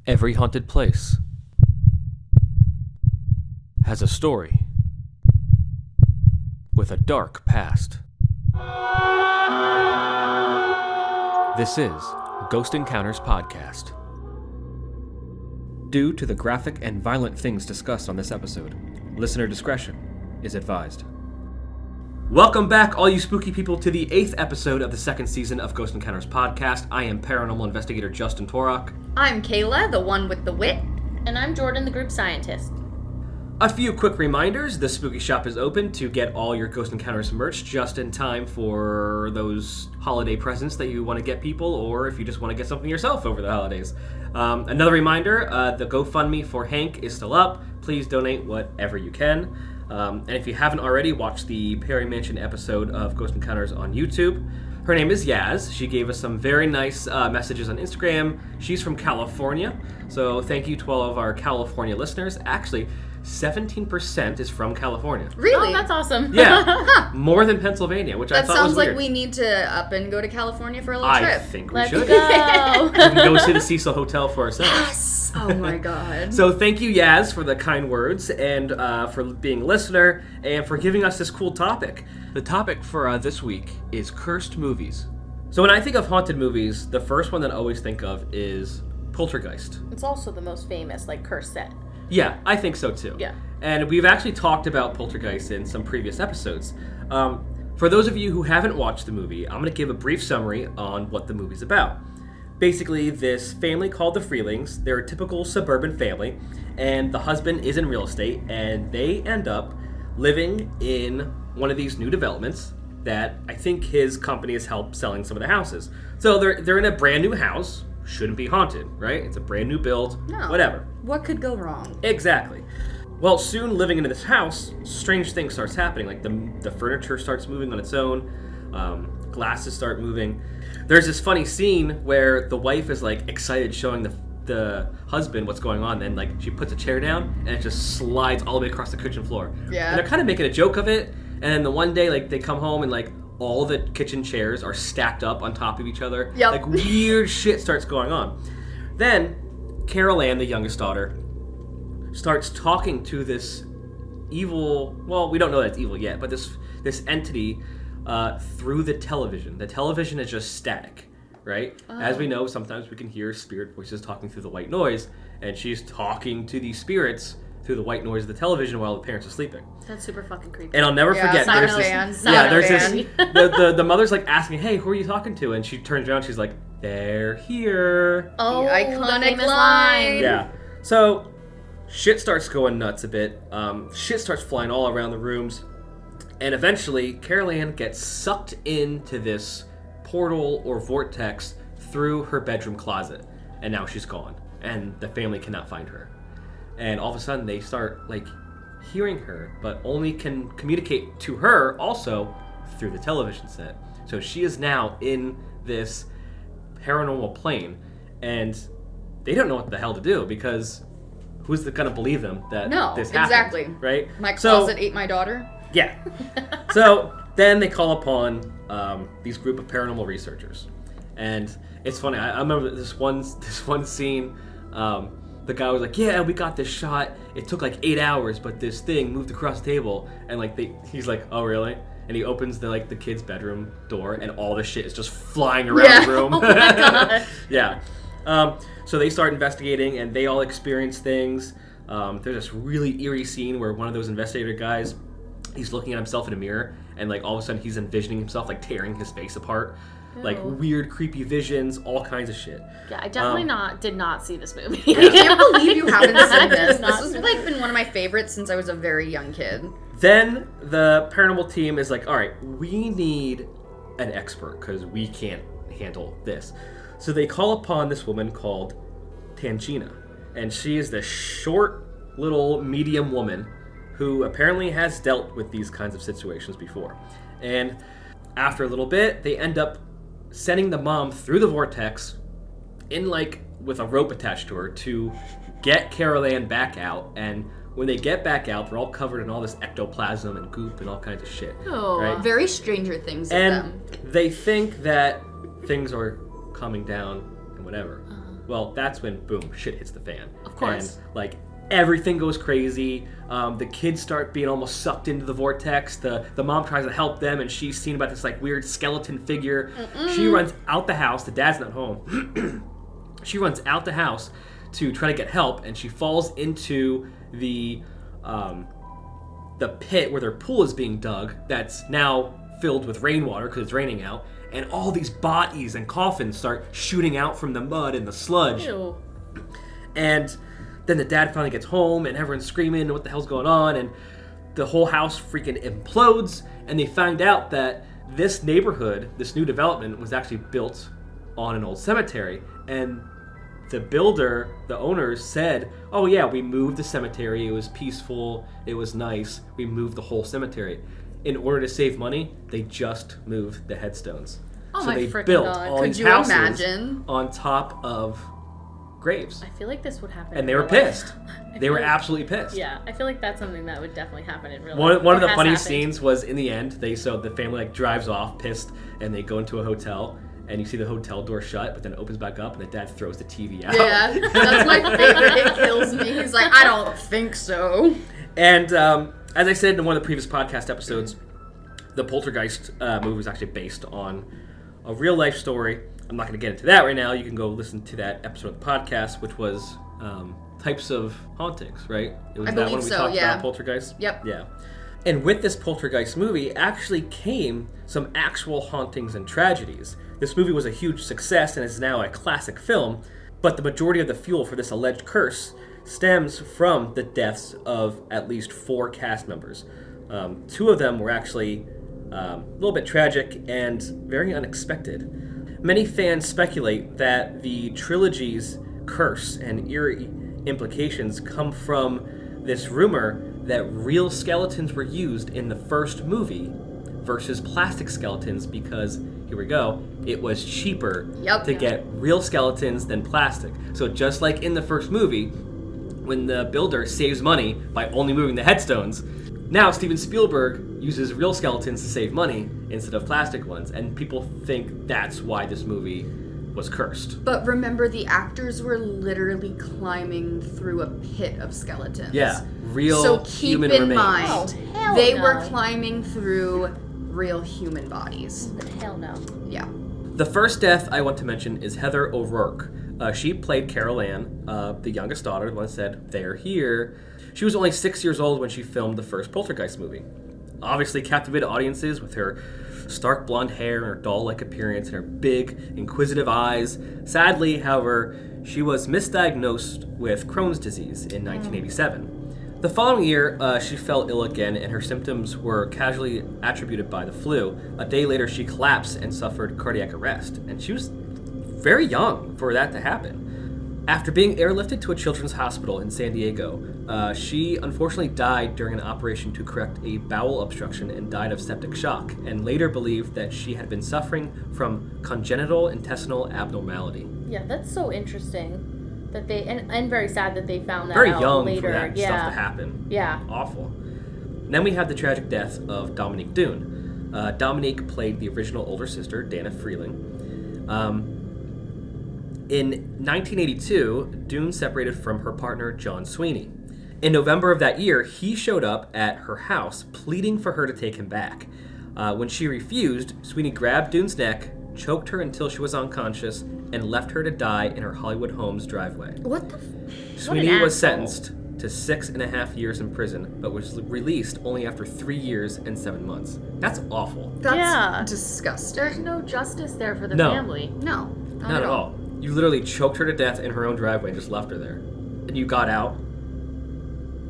Every haunted place has a story with a dark past. This is Ghost Encounters Podcast. Due to the graphic and violent things discussed on this episode, listener discretion is advised. Welcome back, all you spooky people, to the 8th episode of the 2nd season of Ghost Encounters Podcast. I am paranormal investigator Justin Torok. I'm Kayla, the one with the wit. And I'm Jordan, the group scientist. A few quick reminders. The Spooky Shop is open to get all your Ghost Encounters merch just in time for those holiday presents that you want to get people, or if you just want to get something yourself over the holidays. Another reminder, the GoFundMe for Hank is still up. Please donate whatever you can. And if you haven't already, watch the Perry Mansion episode of Ghost Encounters on YouTube. Her name is Yaz. She gave us some very nice messages on Instagram. She's from California, so thank you to all of our California listeners. Actually, 17% is from California. Really? Oh, that's awesome. Yeah, more than Pennsylvania, which I thought was weird. That sounds like we need to up and go to California for a little trip. I think we Let's should. go. We can go see the Cecil Hotel for ourselves. Yes! Oh my god. So thank you, Yaz, for the kind words, and for being a listener, and for giving us this cool topic. The topic for this week is cursed movies. So when I think of haunted movies, the first one that I always think of is Poltergeist. It's also the most famous, curse set. Yeah, I think so too. Yeah. And we've actually talked about Poltergeist in some previous episodes. For those of you who haven't watched the movie, I'm going to give a brief summary on what the movie's about. Basically, this family called the Freelings, they're a typical suburban family, and the husband is in real estate, and they end up living in one of these new developments that I think his company has helped selling some of the houses. So they're in a brand new house, shouldn't be haunted, right? It's a brand new build, No. whatever. What could go wrong? Exactly. Well, soon living into this house, strange things starts happening. Like the furniture starts moving on its own, glasses start moving. There's this funny scene where the wife is excited showing the husband what's going on, then she puts a chair down and it just slides all the way across the kitchen floor. Yeah. And they're kind of making a joke of it, and then the one day they come home and all the kitchen chairs are stacked up on top of each other. Yep. Weird shit starts going on. Then Carol Ann, the youngest daughter, starts talking to this evil, well, we don't know that it's evil yet, but this entity through the television. The television is just static, right? Oh. As we know, sometimes we can hear spirit voices talking through the white noise, and she's talking to these spirits through the white noise of the television while the parents are sleeping. That's super fucking creepy. And I'll never forget. Sign There's of this, fan, yeah, sign there's of this. fan. The mother's asking, "Hey, who are you talking to?" And she turns around. She's like, "They're here." Oh, The the iconic famous line. Yeah. So shit starts going nuts a bit. Shit starts flying all around the rooms. And eventually, Carol Ann gets sucked into this portal or vortex through her bedroom closet. And now she's gone. And the family cannot find her. And all of a sudden, they start, hearing her, but only can communicate to her also through the television set. So she is now in this paranormal plane. And they don't know what the hell to do, because who's going to believe them that this happened? Exactly. Right? My closet ate my daughter. Yeah. So then they call upon these group of paranormal researchers, and it's funny. I remember this one scene. The guy was like, "Yeah, we got this shot. It took 8 hours, but this thing moved across the table." And he's like, "Oh, really?" And he opens the kid's bedroom door, and all the shit is just flying around the room. Oh my god. Yeah. So they start investigating, and they all experience things. There's this really eerie scene where one of those investigator guys, he's looking at himself in a mirror, and all of a sudden he's envisioning himself tearing his face apart. Ew. Weird, creepy visions, all kinds of shit. Yeah, I definitely did not see this movie. I can't believe you haven't seen this. did not This has been one of my favorites since I was a very young kid. Then the paranormal team is like, all right, we need an expert because we can't handle this. So they call upon this woman called Tangina, and she is this short, little, medium woman who apparently has dealt with these kinds of situations before. And after a little bit, they end up sending the mom through the vortex in with a rope attached to her to get Carol Ann back out. And when they get back out, they're all covered in all this ectoplasm and goop and all kinds of shit. Oh. Right? Very Stranger Things of And them. they think that things are calming down and whatever. Well, that's when, boom, shit hits the fan. Of course. And, like, everything goes crazy. The kids start being almost sucked into the vortex. The mom tries to help them, and she's seen about this, like, weird skeleton figure. She runs out the house. The dad's not home. She runs out the house to try to get help, and she falls into the pit where their pool is being dug that's now filled with rainwater because it's raining out, and all these bodies and coffins start shooting out from the mud and the sludge. Ew. And then the dad finally gets home, and everyone's screaming, what the hell's going on? And the whole house freaking implodes, and they find out that this neighborhood, this new development, was actually built on an old cemetery. And the builder, the owners, said, oh yeah, we moved the cemetery, it was peaceful, it was nice, we moved the whole cemetery. In order to save money, they just moved the headstones. Oh so my they frickin' built God. all Could these you houses imagine? on top of graves. I feel like this would happen. And in they were real life. pissed. I They feel were like- absolutely pissed. Yeah, I feel like that's something that would definitely happen in real life. One of Or the has funniest happened. scenes was in the end. The family like drives off pissed, and they go into a hotel, and you see the hotel door shut, but then it opens back up, and the dad throws the TV out. Yeah, that's my favorite. It kills me. He's like, I don't think so. And as I said in one of the previous podcast episodes, the Poltergeist movie was actually based on a real life story. I'm not going to get into that right now. You can go listen to that episode of the podcast, which was types of hauntings, right? It was I that believe one we so, talked yeah. about, Poltergeist? Yep. Yeah. And with this Poltergeist movie actually came some actual hauntings and tragedies. This movie was a huge success and is now a classic film, but the majority of the fuel for this alleged curse stems from the deaths of at least 4 cast members. 2 of them were actually a little bit tragic and very unexpected. Many fans speculate that the trilogy's curse and eerie implications come from this rumor that real skeletons were used in the first movie versus plastic skeletons because, here we go, it was cheaper to get real skeletons than plastic. So just like in the first movie, when the builder saves money by only moving the headstones, now Steven Spielberg uses real skeletons to save money instead of plastic ones, and people think that's why this movie was cursed. But remember, the actors were literally climbing through a pit of skeletons. Yeah, real so keep human in remains. mind, Oh, hell they no. were climbing through real human bodies. Hell no. Yeah. The first death I want to mention is Heather O'Rourke. She played Carol Ann, the youngest daughter, the one that said, "They're here." She was only 6 years old when she filmed the first Poltergeist movie. Obviously captivated audiences with her stark blonde hair and her doll-like appearance and her big, inquisitive eyes. Sadly, however, she was misdiagnosed with Crohn's disease in 1987. The following year, she fell ill again, and her symptoms were casually attributed by the flu. A day later, she collapsed and suffered cardiac arrest, and she was very young for that to happen. After being airlifted to a children's hospital in San Diego, she unfortunately died during an operation to correct a bowel obstruction and died of septic shock, and later believed that she had been suffering from congenital intestinal abnormality. Yeah, that's so interesting. That they and very sad that they found that Very out young later. for that yeah. stuff to happen. Yeah. Awful. Then we have the tragic death of Dominique Dune. Dominique played the original older sister, Dana Freeling. In 1982, Dune separated from her partner, John Sweeney. In November of that year, he showed up at her house, pleading for her to take him back. When she refused, Sweeney grabbed Dune's neck, choked her until she was unconscious, and left her to die in her Hollywood home's driveway. What the? Sweeney an was asshole. sentenced to 6.5 years in prison, but was released only after 3 years and 7 months. That's awful. That's Yeah. disgusting. There's no justice there for the No. family. No, Not at all. You literally choked her to death in her own driveway and just left her there. And you got out.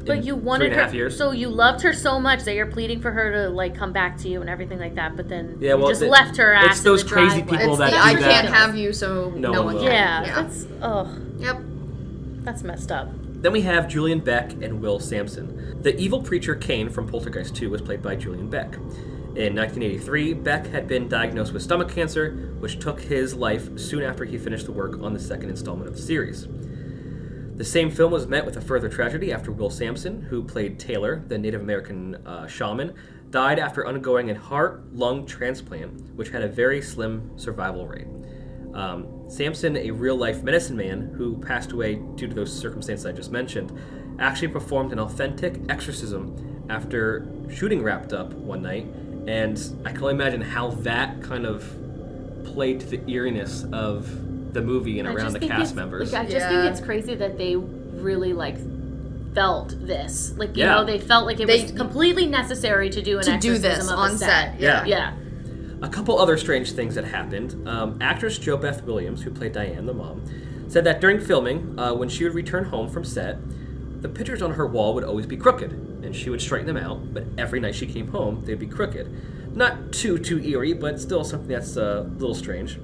But in you wanted 3.5 her, years. so you loved her so much that you're pleading for her to like come back to you and everything like that. But then Yeah, well, you just left her ass. it's those in the crazy driveway. people It's that the do I that. can't have you, so No no one one will. can. Yeah, that's Yep. that's messed up. Then we have Julian Beck and Will Sampson. The evil preacher Kane from Poltergeist 2 was played by Julian Beck. In 1983, Beck had been diagnosed with stomach cancer, which took his life soon after he finished the work on the second installment of the series. The same film was met with a further tragedy after Will Sampson, who played Taylor, the Native American shaman, died after undergoing a heart-lung transplant, which had a very slim survival rate. Samson, a real-life medicine man who passed away due to those circumstances I just mentioned, actually performed an authentic exorcism after shooting wrapped up one night, and I can only imagine how that kind of played to the eeriness of the movie and around the cast members. I just think it's crazy that they really felt this. You know, they felt like it was completely necessary to do an exorcism of on set. Yeah. A couple other strange things that happened. Actress Jo Beth Williams, who played Diane, the mom, said that during filming, when she would return home from set, the pictures on her wall would always be crooked, and she would straighten them out, but every night she came home, they'd be crooked. Not too eerie, but still something that's a little strange.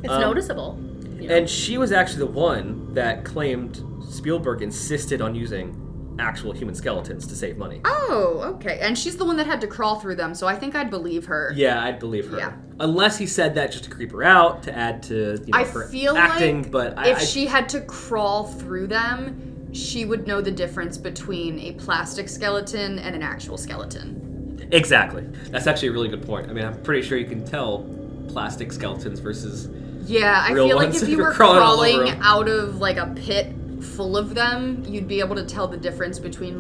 It's noticeable. You know? And she was actually the one that claimed Spielberg insisted on using actual human skeletons to save money. Oh, okay. And she's the one that had to crawl through them, so I think I'd believe her. Yeah, I'd believe her. Yeah. Unless he said that just to creep her out, to add to her acting. But if she had to crawl through them, she would know the difference between a plastic skeleton and an actual skeleton. Exactly. That's actually a really good point. I mean, I'm pretty sure you can tell plastic skeletons versus Yeah, I feel like if you were crawling out of a pit full of them, you'd be able to tell the difference between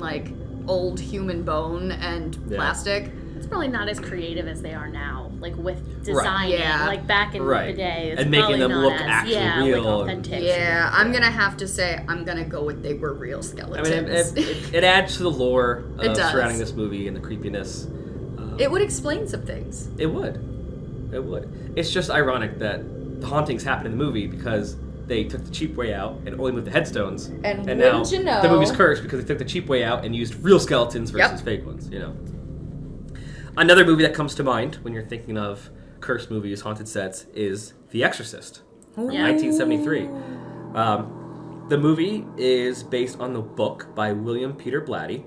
old human bone and plastic. It's probably not as creative as they are now, with designing, back in the day. It's and making them look as, actually real. Authentic. Yeah, I'm gonna have to say I'm gonna go with they were real skeletons. I mean, it adds to the lore surrounding this movie and the creepiness. It would explain some things. It would. It's just ironic that the hauntings happen in the movie because they took the cheap way out and only moved the headstones. And now you know, the movie's cursed because they took the cheap way out and used real skeletons versus fake ones, you know. Another movie that comes to mind when you're thinking of cursed movies, haunted sets, is The Exorcist from 1973. The movie is based on the book by William Peter Blatty,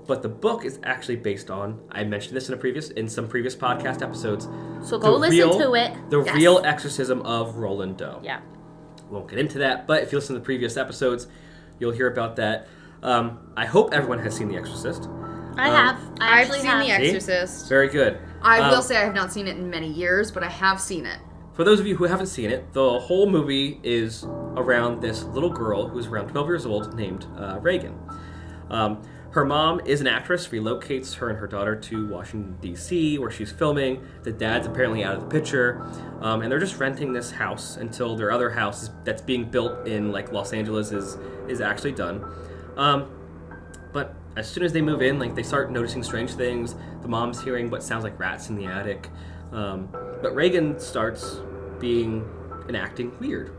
but the book is actually based on, I mentioned this in some previous podcast episodes. So go listen to it. The real exorcism of Roland Doe. Yeah. Won't get into that, but if you listen to the previous episodes, you'll hear about that. I hope everyone has seen The Exorcist. I have. I've seen The Exorcist. Very good. I will say I have not seen it in many years, but I have seen it. For those of you who haven't seen it, the whole movie is around this little girl who's around 12 years old named Reagan. Her mom is an actress, relocates her and her daughter to Washington, D.C., where she's filming. The dad's apparently out of the picture, and they're just renting this house until their other house that's being built in Los Angeles is actually done. But as soon as they move in, they start noticing strange things. The mom's hearing what sounds like rats in the attic. But Reagan starts being and acting weird,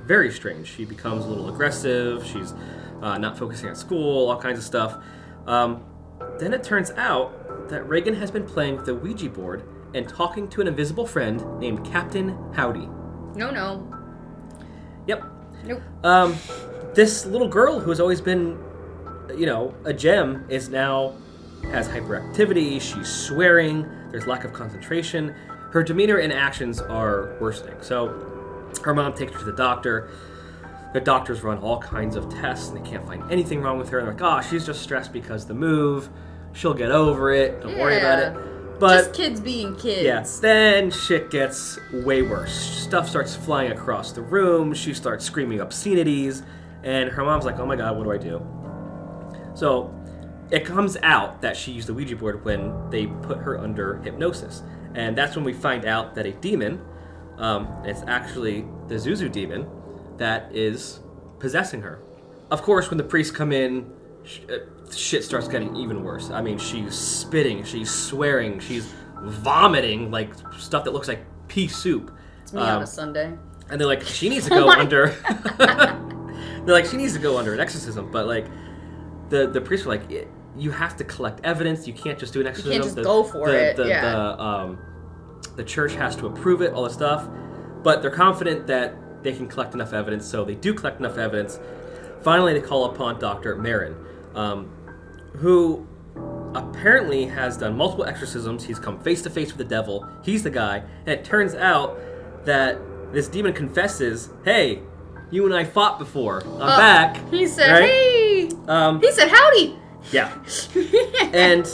very strange. She becomes a little aggressive. She's not focusing at school, all kinds of stuff. Then it turns out that Reagan has been playing with the Ouija board and talking to an invisible friend named Captain Howdy. No. Yep. Nope. This little girl who has always been, a gem has hyperactivity. She's swearing. There's lack of concentration. Her demeanor and actions are worsening. So her mom takes her to the doctor. The doctors run all kinds of tests, and they can't find anything wrong with her. And they're like, she's just stressed because the move. She'll get over it. Don't worry about it. But just kids being kids. Yeah. Then shit gets way worse. Stuff starts flying across the room. She starts screaming obscenities. And her mom's like, oh my God, what do I do? So it comes out that she used the Ouija board when they put her under hypnosis. And that's when we find out that a demon, it's actually the Zuzu demon, that is possessing her. Of course, when the priests come in, shit starts getting even worse. I mean, she's spitting, she's swearing, she's vomiting stuff that looks like pea soup. It's me on a Sunday. And they're like, she needs to go under. They're like, she needs to go under an exorcism. But the priests were like, you have to collect evidence. You can't just do an exorcism. You can't just go for it. The church has to approve it, all this stuff. But they're confident that they can collect enough evidence, so they do collect enough evidence. Finally, they call upon Dr. Marin, who apparently has done multiple exorcisms. He's come face to face with the devil. He's the guy. And it turns out that this demon confesses, hey, you and I fought before. I'm back. He said, right? hey. He said, howdy. Yeah. And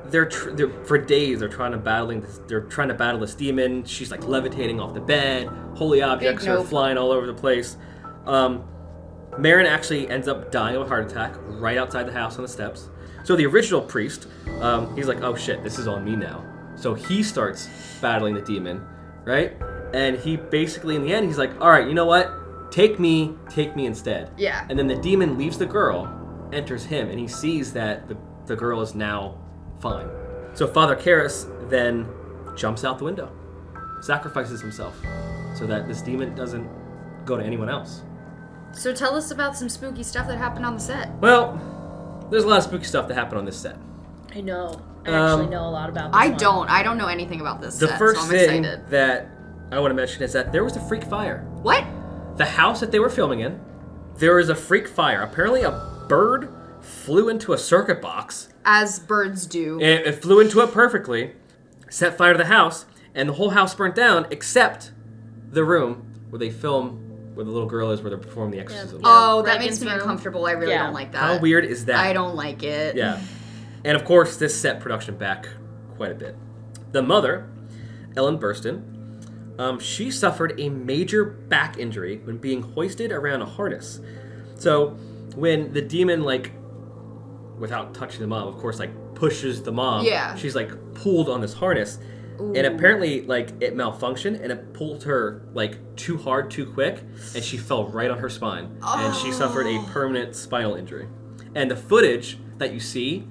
they're for days they're trying to battle this demon. She's like levitating off the bed. Holy objects are flying all over the place. Marin actually ends up dying of a heart attack right outside the house on the steps. So the original priest, he's like, oh shit, this is on me now. So he starts battling the demon, right? And he basically, in the end, he's like, all right, you know what? Take me instead. Yeah. And then the demon leaves the girl, enters him, and he sees that the girl is now fine. So Father Karras then jumps out the window, sacrifices himself, so that this demon doesn't go to anyone else. So tell us about some spooky stuff that happened on the set. Well, there's a lot of spooky stuff that happened on this set. I know. I actually know a lot about this I don't know anything about this set, The first so I'm thing excited. that I want to mention is that there was a freak fire. What? The house that they were filming in, there was a freak fire. Apparently a bird flew into a circuit box. As birds do. It flew into it perfectly, set fire to the house, and the whole house burnt down except the room where they film where the little girl is, where they perform the exorcism. Oh, that makes me uncomfortable. I really don't like that. How weird is that? I don't like it. Yeah. And of course, this set production back quite a bit. The mother, Ellen Burstyn, she suffered a major back injury when being hoisted around a harness. So when the demon, like, without touching the mom, of course, like, pushes the mom, she's, like, pulled on this harness. Ooh. And apparently, like, it malfunctioned, and it pulled her, like, too hard, too quick, and she fell right on her spine. Oh. And she suffered a permanent spinal injury. And the footage that you see,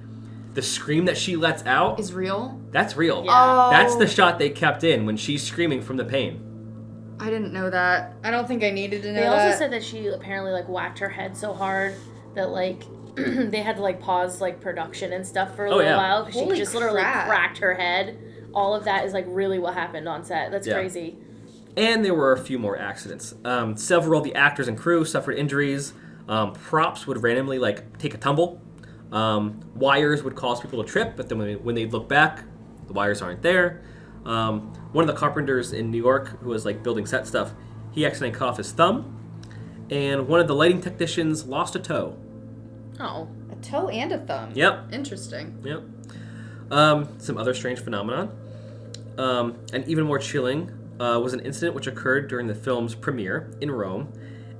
the scream that she lets out... is real? That's real. Yeah. Oh. That's the shot they kept in when she's screaming from the pain. I didn't know that. I don't think I needed to know that. They also said that she apparently, like, whacked her head so hard that, like... they had to, like, pause, like, production and stuff for a little while, because she just literally cracked her head. All of that is, like, really what happened on set. That's crazy. And there were a few more accidents. Several of the actors and crew suffered injuries. Props would randomly, like, take a tumble. Wires would cause people to trip, but then when they look back, the wires aren't there. One of the carpenters in New York who was, like, building set stuff, he accidentally cut off his thumb. And one of the lighting technicians lost a toe. Oh. A toe and a thumb. Yep. Interesting. Yep. Some other strange phenomenon. And even more chilling was an incident which occurred during the film's premiere in Rome.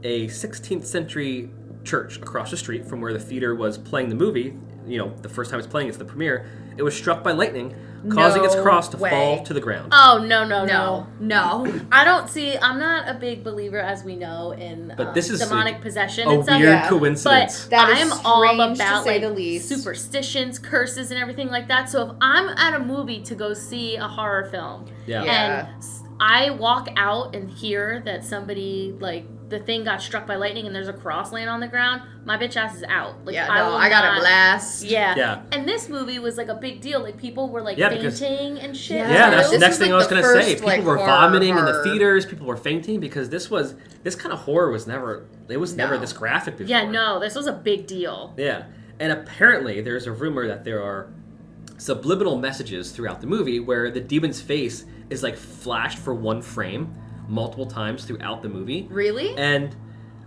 A 16th century church across the street from where the theater was playing the movie, you know, the first time it's playing, it's the premiere, it was struck by lightning, causing its cross to fall to the ground. Oh, no. I'm not a big believer, as we know, in demonic possession and stuff. A weird coincidence. But I am all about, like, superstitions, curses, and everything like that. So if I'm at a movie to go see a horror film, and I walk out and hear that somebody, like, the thing got struck by lightning and there's a cross laying on the ground, my bitch ass is out. Like, I got a blast. Yeah. And this movie was, like, a big deal. Like, people were, like, fainting and shit. Yeah, that's the next thing I was going to say. People were vomiting in the theaters. People were fainting because this kind of horror was never this graphic before. Yeah, no, this was a big deal. Yeah. And apparently there's a rumor that there are subliminal messages throughout the movie where the demon's face is, like, flashed for one frame multiple times throughout the movie. Really? And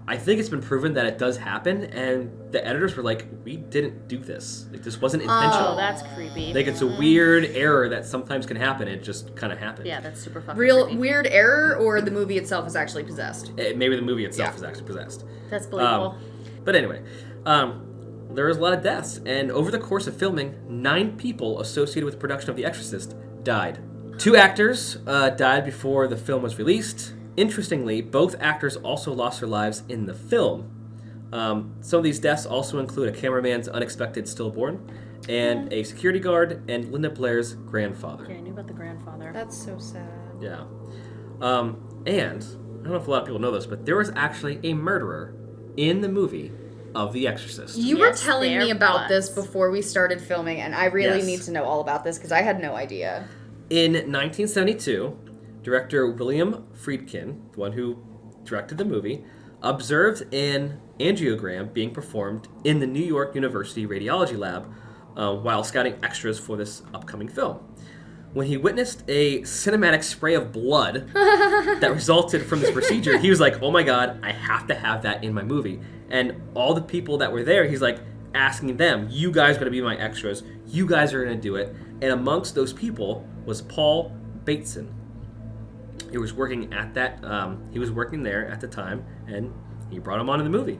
I think it's been proven that it does happen, and the editors were like, we didn't do this. Like, this wasn't intentional. Oh, that's creepy. Like, it's a weird error that sometimes can happen. It just kind of happened. Yeah, that's super fucking creepy. Weird error, or the movie itself is actually possessed? Maybe the movie itself is actually possessed. That's believable. But anyway, there was a lot of deaths, and over the course of filming, 9 people associated with the production of The Exorcist died. 2 actors died before the film was released. Interestingly, both actors also lost their lives in the film. Some of these deaths also include a cameraman's unexpected stillborn, and a security guard, and Linda Blair's grandfather. Yeah, I knew about the grandfather. That's so sad. Yeah. And, I don't know if a lot of people know this, but there was actually a murderer in the movie of The Exorcist. You were telling me about this before we started filming, and I really need to know all about this, because I had no idea. In 1972, director William Friedkin, the one who directed the movie, observed an angiogram being performed in the New York University Radiology Lab while scouting extras for this upcoming film. When he witnessed a cinematic spray of blood that resulted from this procedure, he was like, oh my god, I have to have that in my movie. And all the people that were there, he's like, asking them, you guys are going to be my extras. You guys are going to do it. And amongst those people was Paul Bateson. He was working at he was working there at the time, and he brought him on in the movie.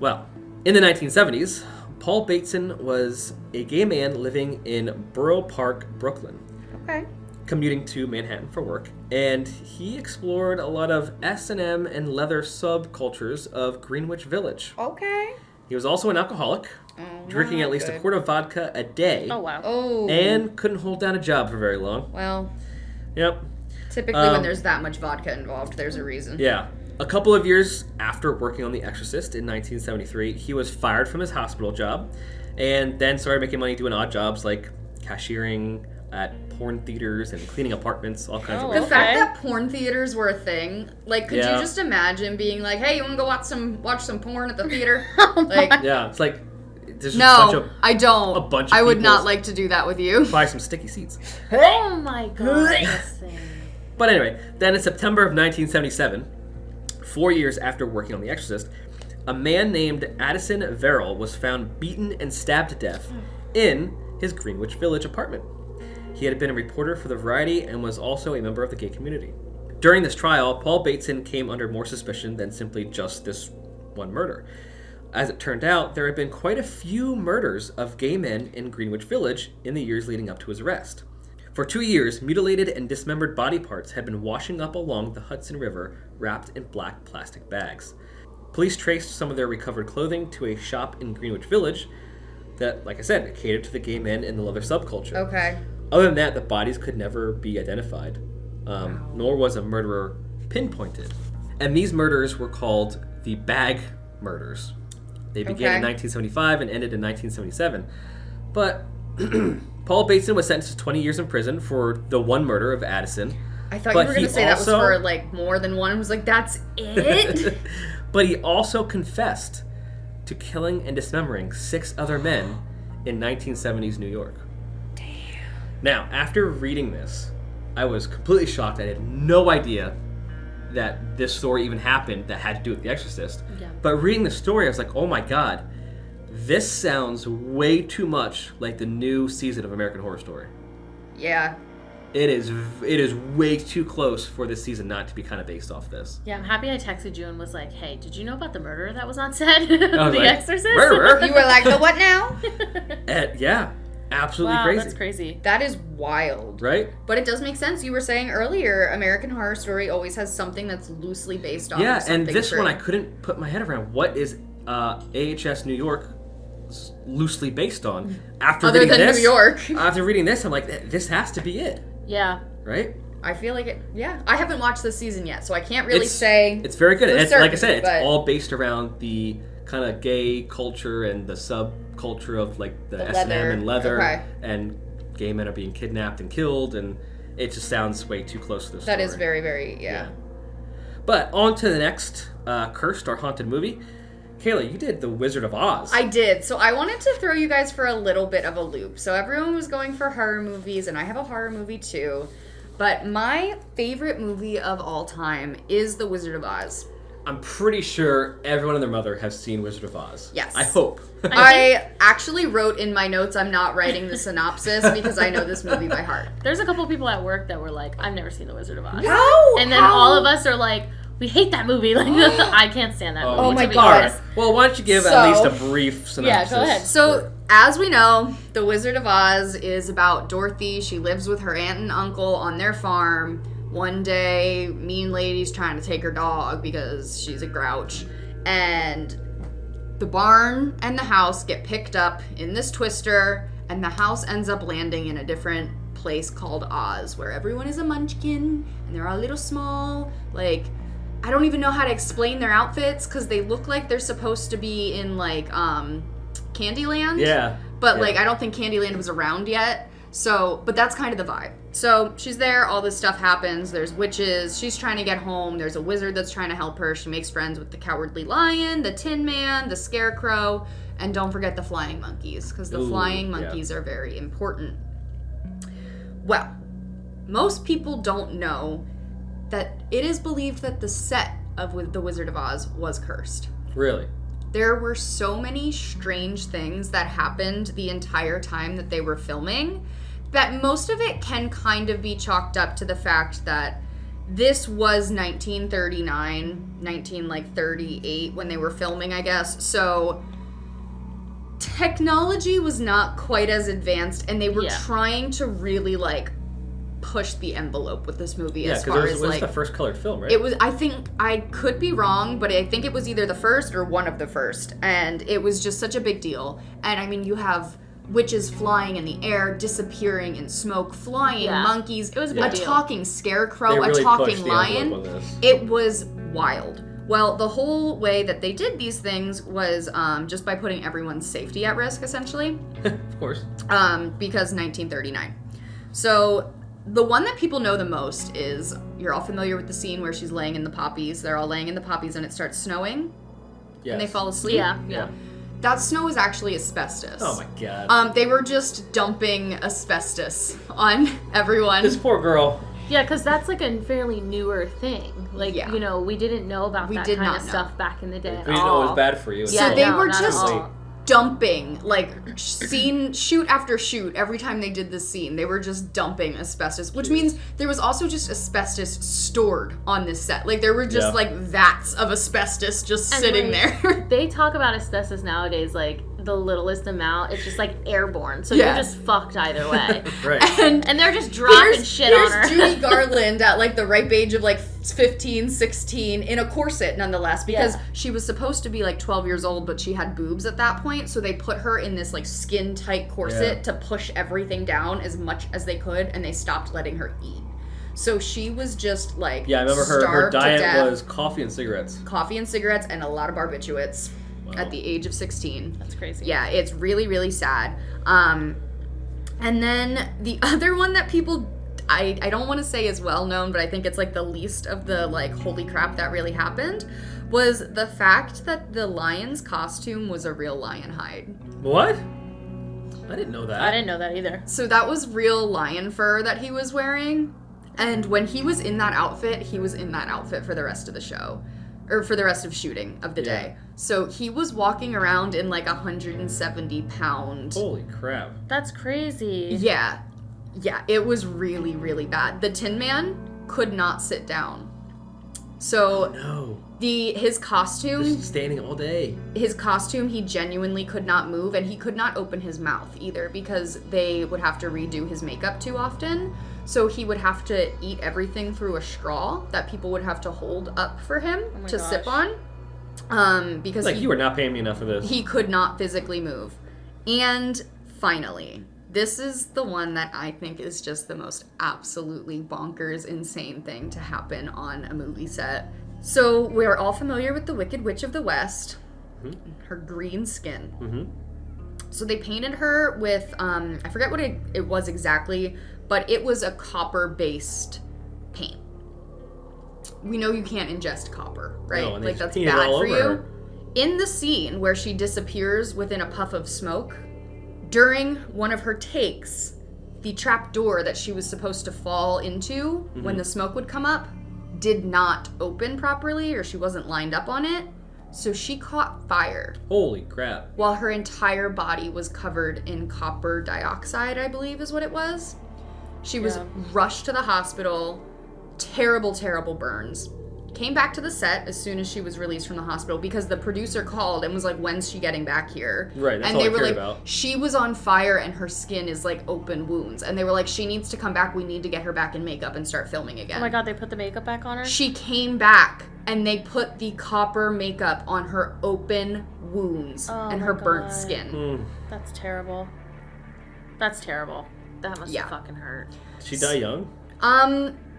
Well, in the 1970s, Paul Bateson was a gay man living in Borough Park, Brooklyn. Okay. Commuting to Manhattan for work, and he explored a lot of S&M and leather subcultures of Greenwich Village. Okay. He was also an alcoholic, drinking at least a quart of vodka a day. Oh, wow. Oh. And couldn't hold down a job for very long. Well. Yep. Typically when there's that much vodka involved, there's a reason. Yeah. A couple of years after working on The Exorcist in 1973, he was fired from his hospital job and then started making money doing odd jobs like cashiering at porn theaters and cleaning apartments, all kinds of The fact that porn theaters were a thing, like, could you just imagine being like, hey, you want to go watch some porn at the theater? Like, yeah, it's like, there's I don't. A bunch of I would not like to do that with you. Buy some sticky seats. Oh my god. But anyway, then in September of 1977, 4 years after working on The Exorcist, a man named Addison Verrill was found beaten and stabbed to death in his Greenwich Village apartment. He had been a reporter for the Variety and was also a member of the gay community. During this trial, Paul Bateson came under more suspicion than simply just this one murder. As it turned out, there had been quite a few murders of gay men in Greenwich Village in the years leading up to his arrest. For 2 years, mutilated and dismembered body parts had been washing up along the Hudson River, wrapped in black plastic bags. Police traced some of their recovered clothing to a shop in Greenwich Village that, like I said, catered to the gay men in the leather subculture. Okay. Other than that, the bodies could never be identified, nor was a murderer pinpointed. And these murders were called the bag murders. They began in 1975 and ended in 1977. But Paul Bateson was sentenced to 20 years in prison for the one murder of Addison. I thought you were going to say that was for, like, more than one. I was like, that's it? But he also confessed to killing and dismembering 6 other men in 1970s New York. Now, after reading this, I was completely shocked. I had no idea that this story even happened that had to do with The Exorcist. Yeah. But reading the story, I was like, oh my god, this sounds way too much like the new season of American Horror Story. Yeah. It is way too close for this season not to be kind of based off this. Yeah, I'm happy I texted you and was like, hey, did you know about the murder that was on set? The Exorcist? Murderer? You were like, the what now? Yeah. Absolutely crazy. That's crazy. That is wild. Right? But it does make sense. You were saying earlier, American Horror Story always has something that's loosely based on something and this true. one I couldn't put my head around. What is AHS New York loosely based on? Other than New York. After reading this, I'm like, this has to be it. Yeah. Right? I feel like it, yeah. I haven't watched this season yet, so I can't really say. It's very good. It's, certain, like I said, it's all based around the kind of gay culture and the subculture of like the S&M and leather, and gay men are being kidnapped and killed, and it just sounds way too close to the story. That is very, very, yeah. But on to the next cursed or haunted movie. Kayla, you did The Wizard of Oz. I did. So I wanted to throw you guys for a little bit of a loop. So everyone was going for horror movies, and I have a horror movie too. But my favorite movie of all time is The Wizard of Oz. I'm pretty sure everyone and their mother has seen Wizard of Oz. Yes. I hope. I actually wrote in my notes, I'm not writing the synopsis because I know this movie by heart. There's a couple people at work that were like, I've never seen The Wizard of Oz. How? And then all of us are like, we hate that movie. Like, I can't stand that movie. Oh my god. Right. Well, why don't you give at least a brief synopsis? Yeah, go ahead. So, as we know, The Wizard of Oz is about Dorothy. She lives with her aunt and uncle on their farm. One day, mean lady's trying to take her dog because she's a grouch. And the barn and the house get picked up in this twister, and the house ends up landing in a different place called Oz, where everyone is a munchkin, and they're all little small, like... I don't even know how to explain their outfits because they look like they're supposed to be in like Candyland. Yeah. But like I don't think Candyland was around yet. So, but that's kind of the vibe. So she's there, all this stuff happens, there's witches, she's trying to get home, there's a wizard that's trying to help her, she makes friends with the Cowardly Lion, the Tin Man, the Scarecrow, and don't forget the flying monkeys, because the flying monkeys are very important. Well, most people don't know that it is believed that the set of The Wizard of Oz was cursed. Really? there were so many strange things that happened the entire time that they were filming that most of it can kind of be chalked up to the fact that this was 1938 when they were filming, I guess. So technology was not quite as advanced, and they were trying to really like push the envelope with this movie as far as like... It was the first colored film, right? It was, I think, I could be wrong, but I think it was either the first or one of the first, and it was just such a big deal. And I mean, you have witches flying in the air, disappearing in smoke, flying monkeys, it was a talking scarecrow, really a talking lion. It was wild. Well, the whole way that they did these things was just by putting everyone's safety at risk, essentially. Of course. Because 1939. So the one that people know the most is, you're all familiar with the scene where she's laying in the poppies. They're all laying in the poppies and it starts snowing. Yes. And they fall asleep. Yeah. That snow is actually asbestos. Oh my god. They were just dumping asbestos on everyone. This poor girl. Yeah, because that's like a fairly newer thing. Like, you know, we didn't know about that kind of stuff back in the day. We didn't know it was bad for you. So they were just dumping, like, shoot after shoot, every time they did this scene, they were just dumping asbestos, which means there was also just asbestos stored on this set. Like, there were just, like, vats of asbestos just sitting there. They talk about asbestos nowadays, like, the littlest amount, it's just, like, airborne. So you're just fucked either way. Right. And they're just dropping shit on her. Here's Judy Garland at, like, the ripe age of, like, 15, 16, in a corset, nonetheless, because she was supposed to be, like, 12 years old, but she had boobs at that point, so they put her in this, like, skin-tight corset to push everything down as much as they could, and they stopped letting her eat. So she was just, like, I remember her diet was coffee and cigarettes. Coffee and cigarettes and a lot of barbiturates. At the age of 16. That's crazy. Yeah, it's really, really sad. And then the other one that people, I don't want to say is well known, but I think it's like the least of the like, holy crap, that really happened, was the fact that the lion's costume was a real lion hide. What? I didn't know that. I didn't know that either. So that was real lion fur that he was wearing. And when he was in that outfit, he was in that outfit for the rest of the show. Or for the rest of shooting of the day. So he was walking around in like 170-pound... Holy crap. That's crazy. Yeah. Yeah, it was really, really bad. The Tin Man could not sit down. So his costume... Just standing all day. His costume, he genuinely could not move, and he could not open his mouth either because they would have to redo his makeup too often. So he would have to eat everything through a straw that people would have to hold up for him to sip on. Because you were not paying me enough for this. He could not physically move. And finally, this is the one that I think is just the most absolutely bonkers, insane thing to happen on a movie set. So we're all familiar with the Wicked Witch of the West, her green skin. Mm-hmm. So they painted her with, I forget what it was exactly, but it was a copper-based paint. We know you can't ingest copper, right? No, like, that's bad for you. In the scene where she disappears within a puff of smoke, during one of her takes, the trap door that she was supposed to fall into when the smoke would come up did not open properly, or she wasn't lined up on it. So she caught fire. Holy crap. While her entire body was covered in copper dioxide, I believe is what it was. She was rushed to the hospital. Terrible, terrible burns. Came back to the set as soon as she was released from the hospital because the producer called and was like, when's she getting back here? Right, that's and all they I were cared like, about. She was on fire and her skin is like open wounds. And they were like, she needs to come back. We need to get her back in makeup and start filming again. Oh my god, they put the makeup back on her? She came back and they put the copper makeup on her open wounds and her burnt skin. That's terrible. That's terrible. That must have fucking hurt. Did she die young?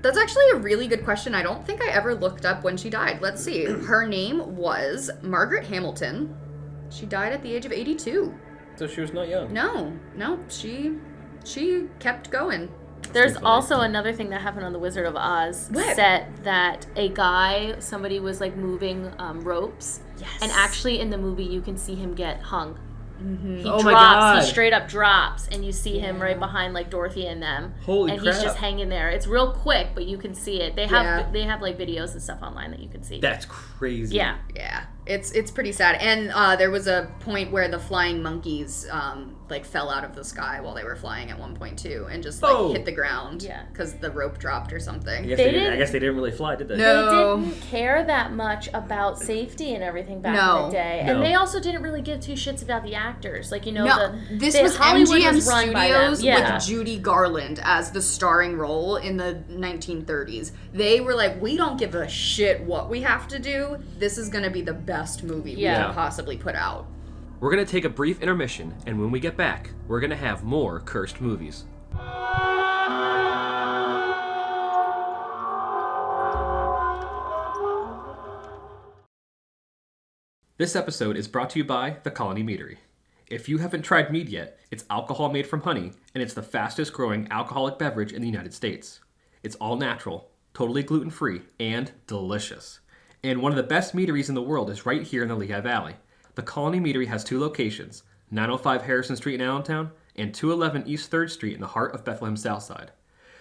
That's actually a really good question. I don't think I ever looked up when she died. Let's see. Her name was Margaret Hamilton. She died at the age of 82. So she was not young. No. She kept going. There's also another thing that happened on The Wizard of Oz set that somebody was like moving ropes. Yes. And actually in the movie you can see him get hung. Mm-hmm. He drops. He straight up drops, and you see him right behind like Dorothy and them. Holy crap! He's just hanging there. It's real quick, but you can see it. They have like videos and stuff online that you can see. That's crazy. Yeah. Yeah. It's pretty sad. And there was a point where the flying monkeys like fell out of the sky while they were flying at one point too, and just like hit the ground because the rope dropped or something. I guess they didn't really fly, did they? No. They didn't care that much about safety and everything back in the day. And they also didn't really give two shits about the actors. Like, this was Hollywood MGM was run Studios by them. with Judy Garland as the starring role in the 1930s. They were like, we don't give a shit what we have to do. This is going to be the best movie we can possibly put out. We're going to take a brief intermission, and when we get back, we're going to have more cursed movies. This episode is brought to you by The Colony Meadery. If you haven't tried mead yet, it's alcohol made from honey, and it's the fastest growing alcoholic beverage in the United States. It's all natural, totally gluten-free, and delicious. And one of the best meaderies in the world is right here in the Lehigh Valley. The Colony Meadery has two locations, 905 Harrison Street in Allentown and 211 East 3rd Street in the heart of Bethlehem Southside.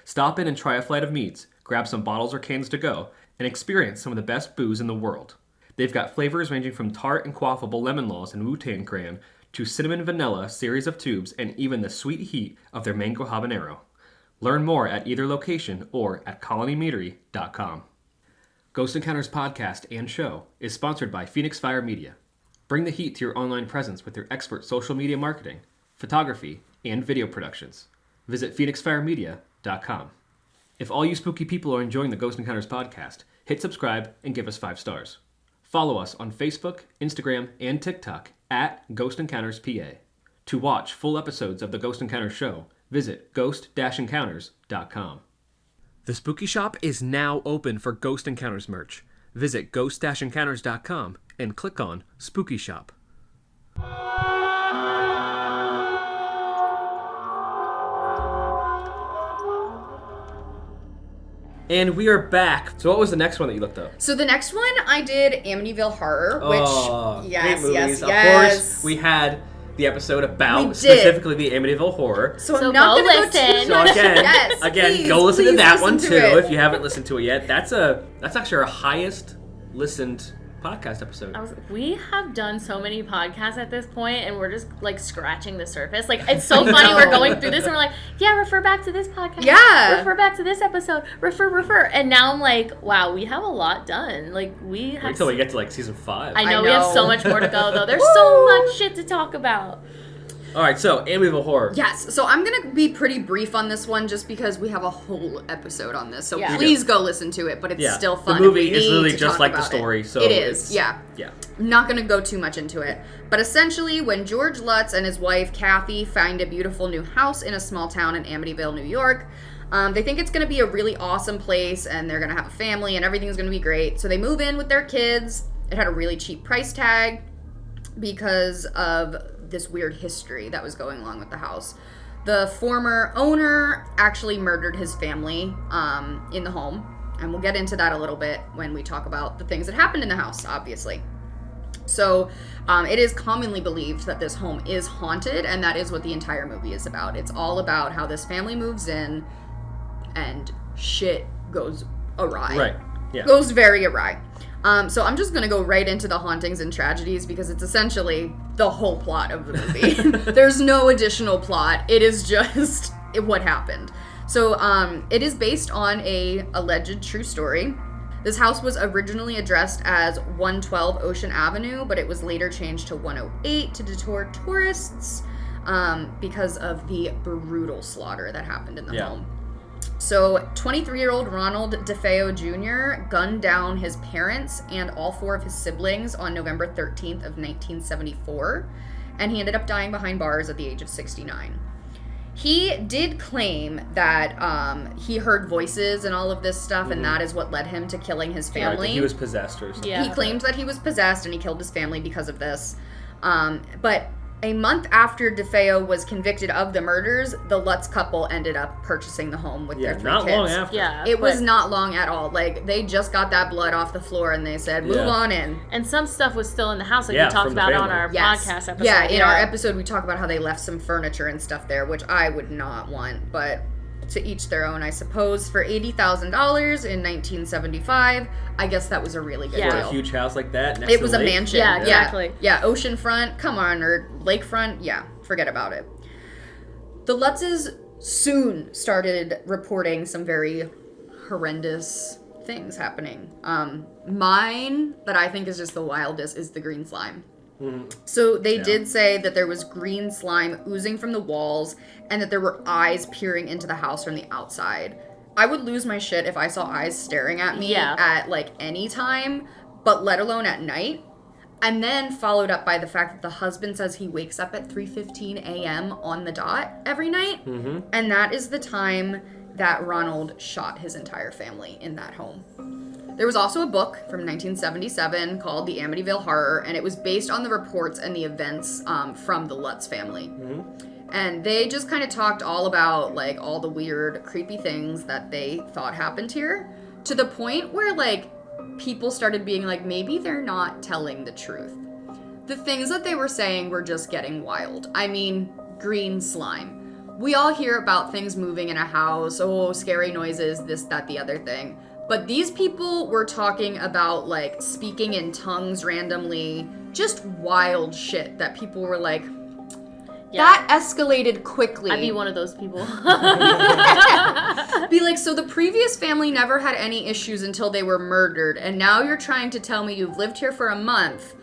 Stop in and try a flight of meads, grab some bottles or cans to go, and experience some of the best booze in the world. They've got flavors ranging from tart and quaffable lemon laws and Wu-Tang Cran to cinnamon vanilla series of tubes and even the sweet heat of their mango habanero. Learn more at either location or at colonymeadery.com. Ghost Encounters podcast and show is sponsored by Phoenix Fire Media. Bring the heat to your online presence with their expert social media marketing, photography, and video productions. Visit phoenixfiremedia.com. If all you spooky people are enjoying the Ghost Encounters podcast, hit subscribe and give us 5 stars. Follow us on Facebook, Instagram, and TikTok at Ghost Encounters PA. To watch full episodes of the Ghost Encounters show, visit ghost-encounters.com. The Spooky Shop is now open for Ghost Encounters merch. Visit ghost-encounters.com and click on Spooky Shop. And we are back. So what was the next one that you looked up? So the next one I did Amityville Horror, which great movies. Of course, we had the episode about specifically the Amityville Horror. So I'm not going to go too much. So again, go listen to that one too if you haven't listened to it yet. That's actually our highest listened podcast episode. We have done so many podcasts at this point, and we're just like scratching the surface. Like, it's so funny. We're going through this and we're like, yeah, refer back to this podcast. Yeah. Refer back to this episode. Refer. And now I'm like, wow, we have a lot done. Like, we have. Wait till we get to like season 5. I know we have so much more to go though. There's so much shit to talk about. All right, so Amityville Horror. Yes, so I'm going to be pretty brief on this one just because we have a whole episode on this. So please go listen to it, but it's still fun. The movie is literally just like the story. So it is, yeah. I'm not going to go too much into it. But essentially, when George Lutz and his wife, Kathy, find a beautiful new house in a small town in Amityville, New York, they think it's going to be a really awesome place, and they're going to have a family, and everything's going to be great. So they move in with their kids. It had a really cheap price tag because of this weird history that was going along with the house. The former owner actually murdered his family in the home, and we'll get into that a little bit when we talk about the things that happened in the house, obviously. So it is commonly believed that this home is haunted, and that is what the entire movie is about. It's all about how this family moves in and shit goes awry. Right. Yeah. Goes very awry. So I'm just going to go right into the hauntings and tragedies because it's essentially the whole plot of the movie. There's no additional plot. It is just what happened. So it is based on a alleged true story. This house was originally addressed as 112 Ocean Avenue, but it was later changed to 108 to deter tourists because of the brutal slaughter that happened in the home. So 23-year-old Ronald DeFeo Jr. gunned down his parents and all 4 of his siblings on November 13th of 1974, and he ended up dying behind bars at the age of 69. He did claim that he heard voices and all of this stuff, and that is what led him to killing his family. Right, he was possessed or something. Yeah. He claimed that he was possessed, and he killed his family because of this. But a month after DeFeo was convicted of the murders, the Lutz couple ended up purchasing the home with their 3 kids. Not long after. Yeah, it was not long at all. Like, they just got that blood off the floor and they said, move on in. And some stuff was still in the house, like we talked about on our podcast episode. Yeah, in our episode we talk about how they left some furniture and stuff there, which I would not want, but to each their own, I suppose. For $80,000 in 1975, I guess that was a really good deal. For a huge house like that, next it to was the a lake? mansion. Yeah, exactly. Yeah, oceanfront, come on, or lakefront, yeah, forget about it. The Lutzes soon started reporting some very horrendous things happening. Mine, that I think is just the wildest, is the green slime. Mm-hmm. So they did say that there was green slime oozing from the walls and that there were eyes peering into the house from the outside. I would lose my shit if I saw eyes staring at me at like any time, but let alone at night. And then followed up by the fact that the husband says he wakes up at 3:15 a.m. on the dot every night. Mm-hmm. And that is the time that Ronald shot his entire family in that home. There was also a book from 1977 called The Amityville Horror, and it was based on the reports and the events from the Lutz family. Mm-hmm. And they just kind of talked all about, like, all the weird, creepy things that they thought happened here, to the point where, like, people started being like, maybe they're not telling the truth. The things that they were saying were just getting wild. I mean, green slime. We all hear about things moving in a house, scary noises, this, that, the other thing. But these people were talking about, like, speaking in tongues randomly, just wild shit that people were like, that escalated quickly. I'd be one of those people. Be like, so the previous family never had any issues until they were murdered, and now you're trying to tell me you've lived here for a month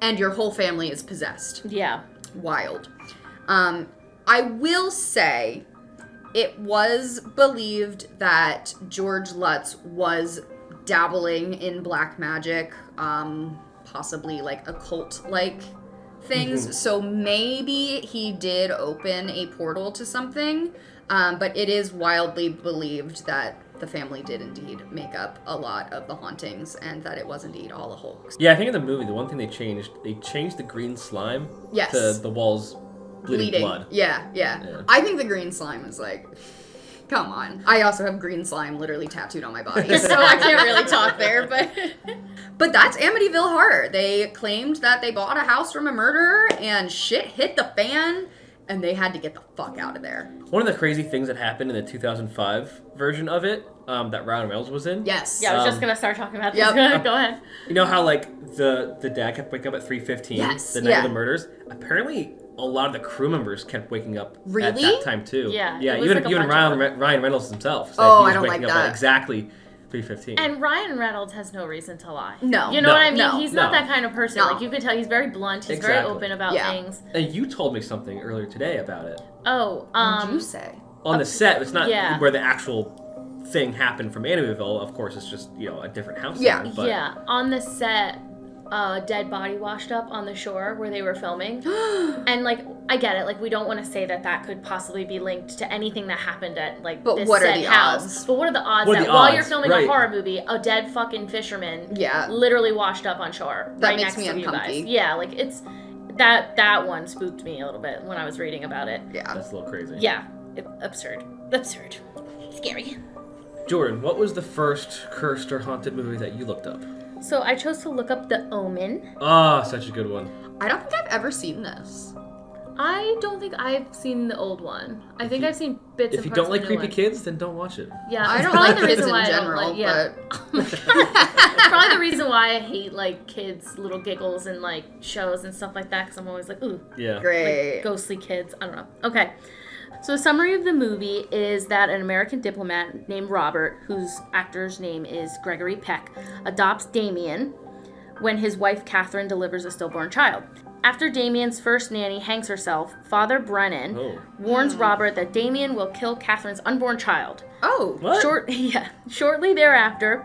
and your whole family is possessed. Yeah. Wild. I will say, it was believed that George Lutz was dabbling in black magic, possibly like occult-like things. Mm-hmm. So maybe he did open a portal to something, but it is wildly believed that the family did indeed make up a lot of the hauntings and that it was indeed all a hoax. Yeah, I think in the movie, the one thing they changed the green slime to the walls bleeding blood. Yeah. I think the green slime is like, come on. I also have green slime literally tattooed on my body, so I can't really talk there, but that's Amityville Horror. They claimed that they bought a house from a murderer and shit hit the fan and they had to get the fuck out of there. One of the crazy things that happened in the 2005 version of it, that Ryan Reynolds was in. Yes. Yeah, I was just going to start talking about this. Yep. Go ahead. You know how, like, the dad kept waking up at 3:15 the night of the murders? Apparently, a lot of the crew members kept waking up at that time, too. Yeah. Even Ryan Reynolds himself said he was I don't waking like up at exactly 3:15. And Ryan Reynolds has no reason to lie. No. You know what I mean? No. He's not that kind of person. No. Like, you can tell he's very blunt. He's very open about things. And you told me something earlier today about it. Oh, what did you say? On the set, it's not where the actual thing happened from Amityville. Of course, it's just, a different house. Yeah. On the set, a dead body washed up on the shore where they were filming. And, like, I get it. Like, we don't want to say that could possibly be linked to anything that happened at, like, this set house. Odds? But what are the odds while you're filming a horror movie, a dead fucking fisherman literally washed up on shore right next to you guys? Yeah, like, it's... That one spooked me a little bit when I was reading about it. Yeah. That's a little crazy. Yeah. Absurd. Scary. Jordan, what was the first cursed or haunted movie that you looked up? So I chose to look up The Omen. Ah, such a good one. I don't think I've ever seen this. I don't think I've seen the old one. I think I've seen bits and parts of the new one. If you don't like creepy kids, then don't watch it. Yeah, I don't like kids in general, but... Probably the reason why I hate, like, kids' little giggles and, like, shows and stuff like that, because I'm always like, ooh. Yeah. Great. Like, ghostly kids. I don't know. Okay. So a summary of the movie is that an American diplomat named Robert, whose actor's name is Gregory Peck, adopts Damien when his wife Catherine delivers a stillborn child. After Damien's first nanny hangs herself, Father Brennan warns Robert that Damien will kill Catherine's unborn child. Oh. What? Shortly thereafter,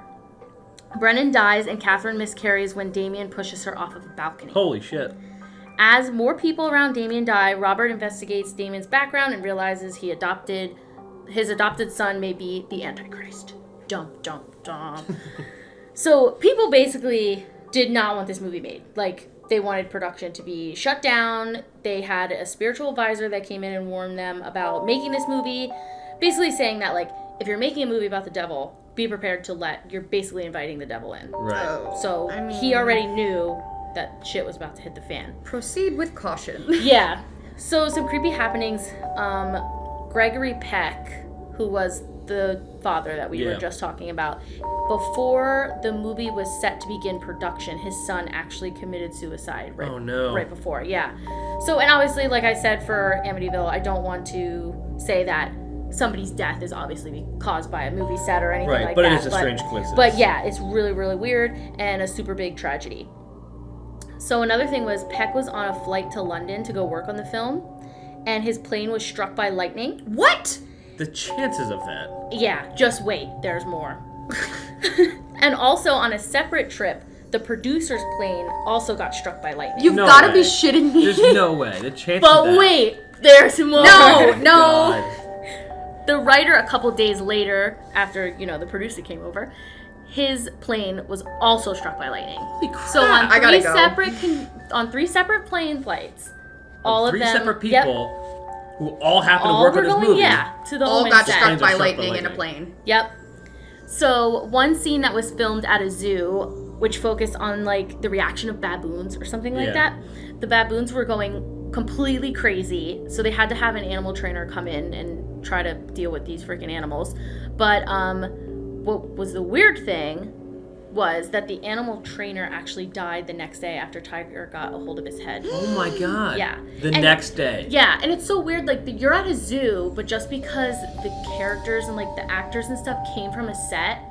Brennan dies and Catherine miscarries when Damien pushes her off of a balcony. Holy shit. As more people around Damien die, Robert investigates Damien's background and realizes his adopted son may be the Antichrist. Dum, dum, dum. So people basically did not want this movie made. Like, they wanted production to be shut down. They had a spiritual advisor that came in and warned them about making this movie, basically saying that, like, if you're making a movie about the devil, be prepared to you're basically inviting the devil in. Right. So he already knew that shit was about to hit the fan. Proceed with caution. Yeah. So some creepy happenings. Gregory Peck, who was the father that we were just talking about, before the movie was set to begin production, his son actually committed suicide right before. Yeah. So, and obviously, like I said, for Amityville, I don't want to say that somebody's death is obviously caused by a movie set or anything like that. But it is a strange coincidence. But yeah, it's really, really weird and a super big tragedy. So another thing was Peck was on a flight to London to go work on the film, and his plane was struck by lightning. What? The chances of that. Yeah, just wait. There's more. And also on a separate trip, the producer's plane also got struck by lightning. You've got to be shitting me. There's no way. The chances of But that. wait, there's more. No. God. The writer, a couple days later, after, the producer came over, his plane was also struck by lightning. Holy crap. So on three separate plane flights, all of them... Three separate people who all happen to work on this movie. Yeah, to the all Omen got set. struck by lightning in a plane. Yep. So one scene that was filmed at a zoo, which focused on the reaction of baboons or something like that, the baboons were going completely crazy, so they had to have an animal trainer come in and try to deal with these freaking animals. But what was the weird thing was that the animal trainer actually died the next day after Tiger got a hold of his head. Oh my God. Yeah. The next day. Yeah, and it's so weird, you're at a zoo, but just because the characters and the actors and stuff came from a set,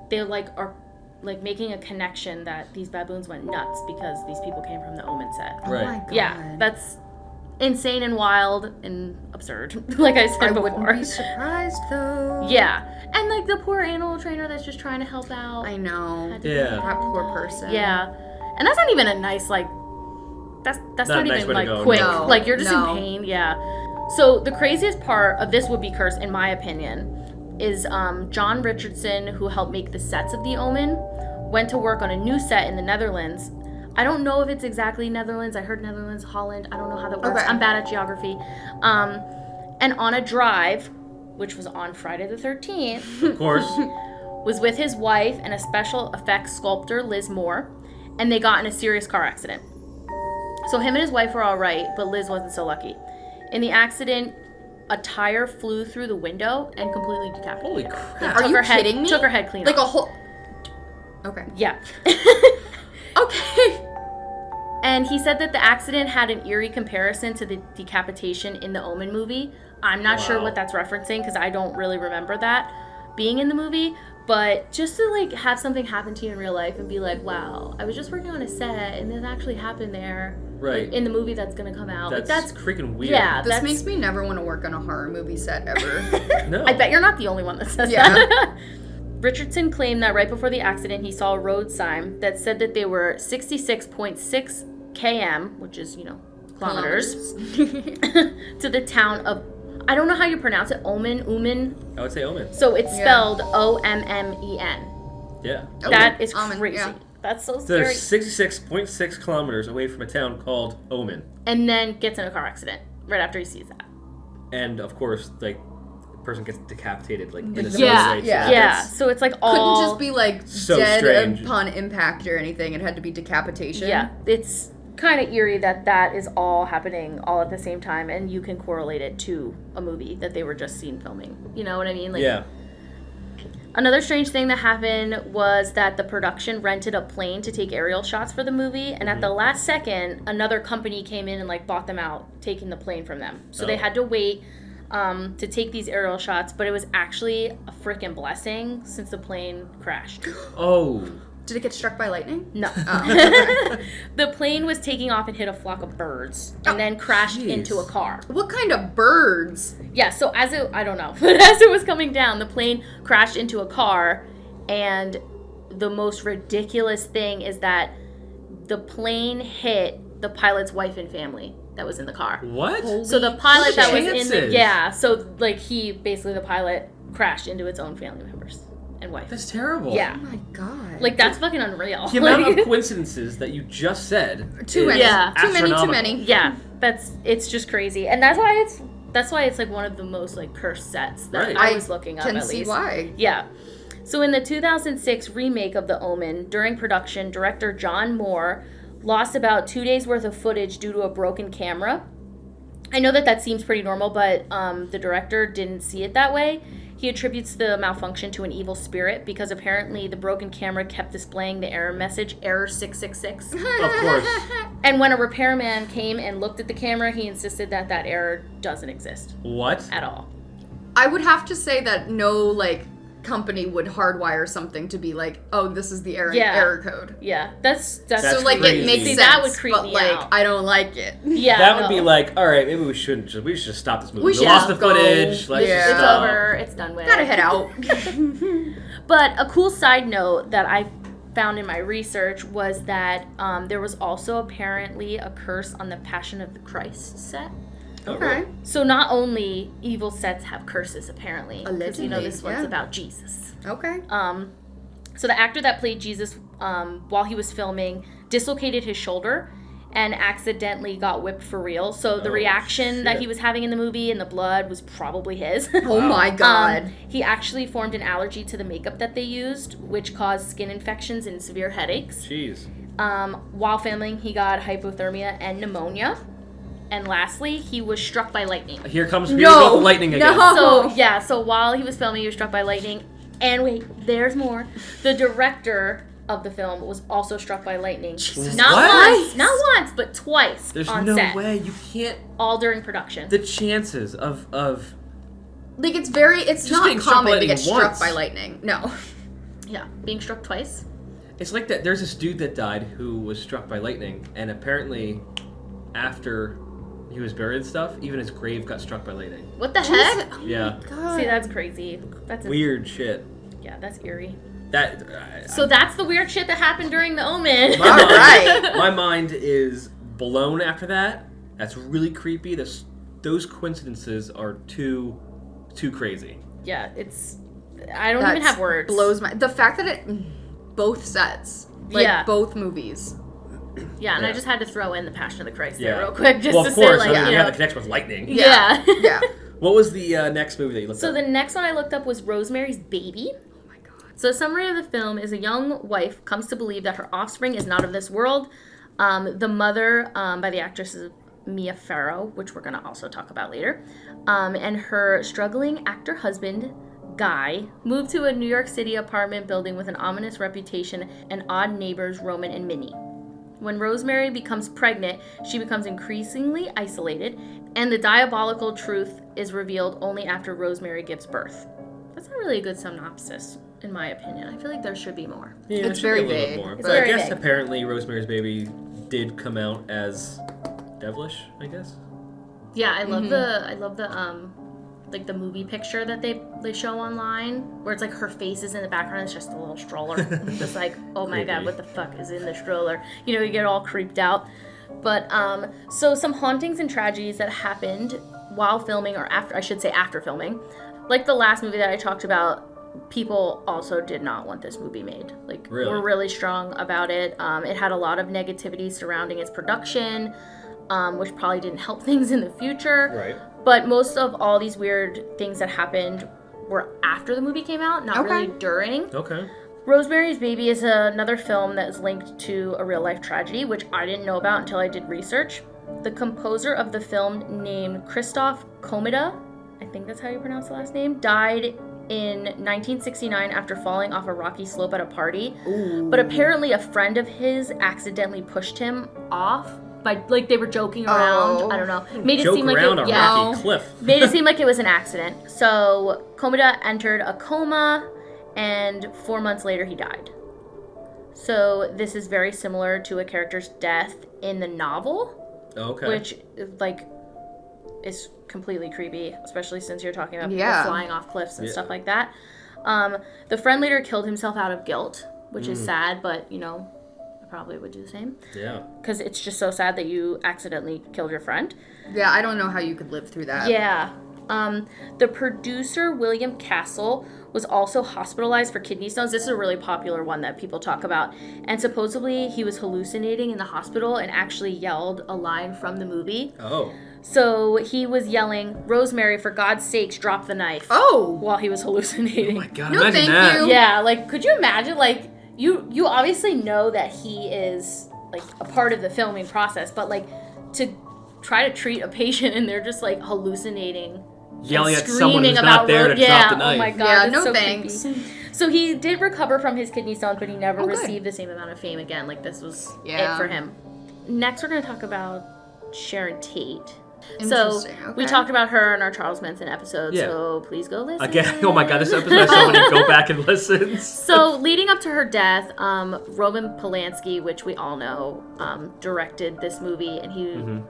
they are making a connection that these baboons went nuts because these people came from the Omen set. Right. Oh my God. Yeah, that's insane and wild and absurd, like I said before. I wouldn't be surprised, though. Yeah, and the poor animal trainer that's just trying to help out. I know. Yeah. That poor person. Yeah, and that's not even a nice That's not nice even way to go. quick. No. You're just in pain. Yeah. So the craziest part of this would-be curse, in my opinion, is John Richardson, who helped make the sets of The Omen, went to work on a new set in the Netherlands. I don't know if it's exactly Netherlands. I heard Netherlands, Holland. I don't know how that works. Okay. I'm bad at geography. And on a drive, which was on Friday the 13th, Of course. was with his wife and a special effects sculptor, Liz Moore, and they got in a serious car accident. So him and his wife were all right, but Liz wasn't so lucky. In the accident, a tire flew through the window and completely decapitated Holy her. crap. Are you kidding me? Took her head clean A off. whole... Okay. Yeah. Okay. And he said that the accident had an eerie comparison to the decapitation in the Omen movie. I'm not sure what that's referencing because I don't really remember that being in the movie. But just to have something happen to you in real life and be like, wow, I was just working on a set and this actually happened there. Right. In the movie that's going to come out. That's freaking weird. Yeah. This makes me never want to work on a horror movie set ever. No. I bet you're not the only one that says that. Richardson claimed that right before the accident, he saw a road sign that said that they were 66.6 km, which is, kilometers, to the town of, I don't know how you pronounce it, Omen? I would say Omen. So it's spelled O-M-M-E-N. Yeah. That is Omen, crazy. yeah. That's so They're scary. 66.6 kilometers away from a town called Omen. And then gets in a car accident right after he sees that. And, of course, the person gets decapitated, in a Yeah, way. yeah. So it's all... Couldn't just be so dead strange. upon impact or anything. It had to be decapitation. Yeah, it's kind of eerie that is all happening all at the same time, and you can correlate it to a movie that they were just seen filming. You know what I mean? Yeah. Another strange thing that happened was that the production rented a plane to take aerial shots for the movie, and at the last second, another company came in and bought them out, taking the plane from them. So they had to wait to take these aerial shots, but it was actually a freaking blessing since the plane crashed. Oh. Did it get struck by lightning? No. Oh. The plane was taking off and hit a flock of birds and then crashed into a car. What kind of birds? Yeah, so I don't know, but as it was coming down, the plane crashed into a car, and the most ridiculous thing is that the plane hit the pilot's wife and family that was in the car. What? So the pilot that was in the... chances? Yeah, so the pilot crashed into its own family members and wife. That's terrible. Yeah. Oh my god. That's fucking unreal. The amount of coincidences that you just said Too many. Yeah. Too many, too astronomical. many. Yeah, it's just crazy. And that's why it's one of the most cursed sets that I was looking up, can at see least. why. Yeah. So in the 2006 remake of The Omen, during production, director John Moore lost about 2 days worth of footage due to a broken camera. I know that seems pretty normal, but the director didn't see it that way. He attributes the malfunction to an evil spirit because apparently the broken camera kept displaying the error message, error 666. Of course. And when a repairman came and looked at the camera, he insisted that error doesn't exist. What? At all. I would have to say that no, company would hardwire something to be like, oh, this is the error code. Yeah, that's so crazy. it makes sense. That would creep but me out. I don't like it. Yeah, that would be like, all right, maybe we should just stop this movie. We We lost the footage. Let's just It's stop. over. It's done with. Gotta head out. But a cool side note that I found in my research was that there was also apparently a curse on the Passion of the Christ set. Okay. So not only evil sets have curses, apparently. Because this one's yeah. about Jesus. Okay. So the actor that played Jesus while he was filming dislocated his shoulder and accidentally got whipped for real. So the reaction that he was having in the movie and the blood was probably his. Oh my God. He actually formed an allergy to the makeup that they used, which caused skin infections and severe headaches. Jeez. While filming, he got hypothermia and pneumonia. And lastly, he was struck by lightning. Here comes the lightning again. No. So while he was filming, he was struck by lightning. And wait, there's more. The director of the film was also struck by lightning. Jesus. Not once, but twice. There's on no set. way you can't. All during production. The chances of it's just not getting struck common by to get lightning struck once. by lightning. No. Yeah, being struck twice. It's like that. There's this dude that died who was struck by lightning, and apparently, after he was buried and stuff, even his grave got struck by lightning. What the heck? Oh Yeah. God. See, that's crazy. That's Weird shit. Yeah, that's eerie. So that's the weird shit that happened during the Omen. All right. My mind is blown after that. That's really creepy. Those coincidences are too crazy. Yeah, I don't even have words. Blows my... The fact that both sets. Both movies. Yeah, and I just had to throw in the Passion of the Christ there real Yeah. quick, just Well, to of course. say, I mean, you have the connection with lightning. Yeah. Yeah. What was the next movie that you looked So up? the next one I looked up was Rosemary's Baby. Oh my God. So a summary of the film is a young wife comes to believe that her offspring is not of this world. The mother, by the actress is Mia Farrow, which we're going to also talk about later, and her struggling actor husband, Guy, moved to a New York City apartment building with an ominous reputation and odd neighbors Roman and Minnie. When Rosemary becomes pregnant, she becomes increasingly isolated, and the diabolical truth is revealed only after Rosemary gives birth. That's not really a good synopsis, in my opinion. I feel like there should be more. Yeah, It's it should be very a little bit vague. more. It's But I very guess vague. apparently Rosemary's Baby did come out as devilish, I guess. Yeah, I love the movie picture that they show online, where it's like her face is in the background, it's just a little stroller. Just like, oh my God, what the fuck is in the stroller? You know, you get all creeped out. But, so some hauntings and tragedies that happened while filming, or after filming. Like the last movie that I talked about, people also did not want this movie made. Like, Really? were really strong about it. It had a lot of negativity surrounding its production, which probably didn't help things in the future. Right. But most of all these weird things that happened were after the movie came out, not really during. Okay. Rosemary's Baby is another film that is linked to a real-life tragedy, which I didn't know about until I did research. The composer of the film, named Christoph Komeda, I think that's how you pronounce the last name, died in 1969 after falling off a rocky slope at a party. Ooh. But apparently a friend of his accidentally pushed him off. By, like, they were joking around. I don't know. Made it seem like rocky cliff. Made it seem like it was an accident. So Komeda entered a coma, and 4 months later he died. So this is very similar to a character's death in the novel, Okay. which is completely creepy, especially since you're talking about people flying off cliffs and stuff like that. The friend later killed himself out of guilt, which is sad, but I probably would do the same. Yeah. Because it's just so sad that you accidentally killed your friend. Yeah, I don't know how you could live through that. Yeah. The producer, William Castle, was also hospitalized for kidney stones. This is a really popular one that people talk about. And supposedly he was hallucinating in the hospital and actually yelled a line from the movie. Oh. So he was yelling, "Rosemary, for God's sakes, drop the knife." Oh! While he was hallucinating. Oh my God, No, imagine thank that. you. Yeah, like, could you imagine, like, you obviously know that he is, like, a part of the filming process, but, like, to try to treat a patient and they're just like hallucinating, yelling at someone who's not there to drop the knife. Oh my god, yeah, that's no so thanks. creepy. So he did recover from his kidney stones, but he never received the same amount of fame again. Like, this was it for him. Next, we're going to talk about Sharon Tate. So we talked about her in our Charles Manson episode, so please go listen. Again, oh my god, this episode, so many go back and listen. So leading up to her death, Roman Polanski, which we all know, directed this movie, and he...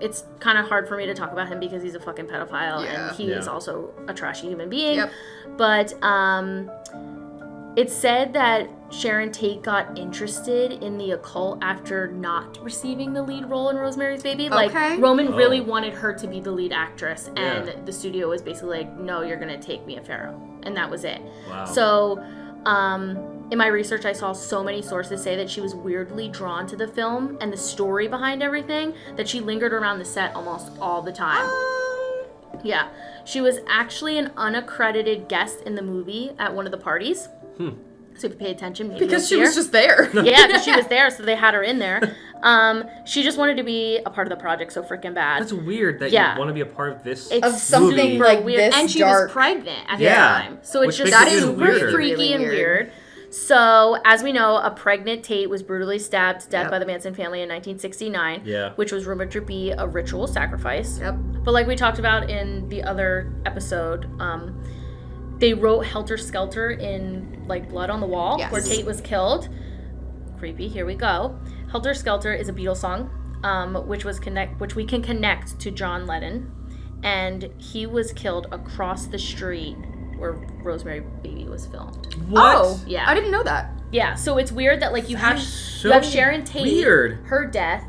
It's kind of hard for me to talk about him because he's a fucking pedophile and he is also a trashy human being. Yep. But it's said that Sharon Tate got interested in the occult after not receiving the lead role in Rosemary's Baby. Like, Roman really wanted her to be the lead actress, and the studio was basically like, no, you're going to take Mia Farrow. And that was it. Wow. So... in my research, I saw so many sources say that she was weirdly drawn to the film and the story behind everything, that she lingered around the set almost all the time. Yeah. She was actually an unaccredited guest in the movie at one of the parties. So if you pay attention, maybe because she was just there. Yeah, because she was there, so they had her in there. She just wanted to be a part of the project so freaking bad. That's weird that you want to be a part of this of something like weird. This and she dark. Was pregnant at the time. So it's just super freaky really and weird. weird. So, as we know, a pregnant Tate was brutally stabbed to death by the Manson family in 1969, which was rumored to be a ritual sacrifice. But like we talked about in the other episode, they wrote Helter Skelter in like blood on the wall where Tate was killed. Creepy, here we go. Helter Skelter is a Beatles song, which we can connect to John Lennon, and he was killed across the street where Rosemary Baby was filmed. What? Oh, yeah. I didn't know that. Yeah, so it's weird that like you have Sharon Tate, her death,